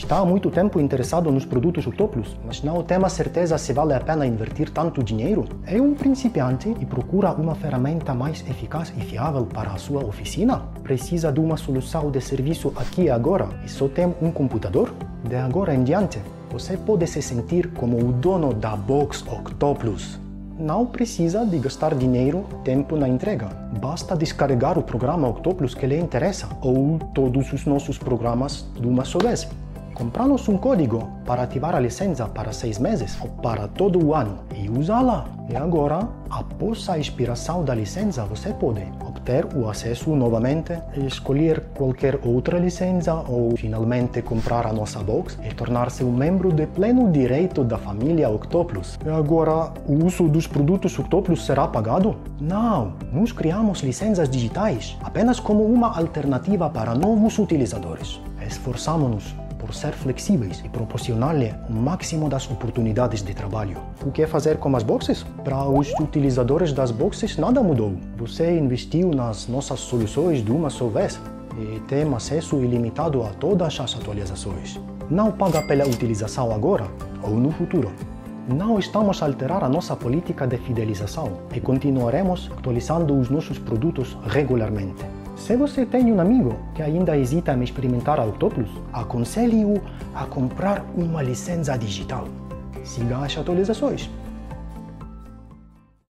Está há muito tempo interessado nos produtos Octopus, mas não tem a certeza se vale a pena investir tanto dinheiro? É um principiante e procura uma ferramenta mais eficaz e fiável para a sua oficina? Precisa de uma solução de serviço aqui e agora e só tem um computador? De agora em diante, você pode se sentir como o dono da Box Octopus. Não precisa de gastar dinheiro e tempo na entrega. Basta descarregar o programa Octopus que lhe interessa ou todos os nossos programas de uma só vez. Compramos um código para ativar a licença para 6 meses ou para todo o ano e usá-la. E agora, após a expiração da licença, você pode obter o acesso novamente, escolher qualquer outra licença ou finalmente comprar a nossa box e tornar-se um membro de pleno direito da família Octopus. E agora, o uso dos produtos Octopus será pagado? Não, nós criamos licenças digitais apenas como uma alternativa para novos utilizadores. Esforçamos-nos por ser flexíveis e proporcionar-lhe o máximo das oportunidades de trabalho. O que fazer com as boxes? Para os utilizadores das boxes nada mudou. Você investiu nas nossas soluções de uma só vez e tem acesso ilimitado a todas as atualizações. Não paga pela utilização agora ou no futuro. Não estamos a alterar a nossa política de fidelização e continuaremos atualizando os nossos produtos regularmente. Se você tem um amigo que ainda hesita em experimentar a Octopus, aconselhe-o a comprar uma licença digital. Siga as atualizações.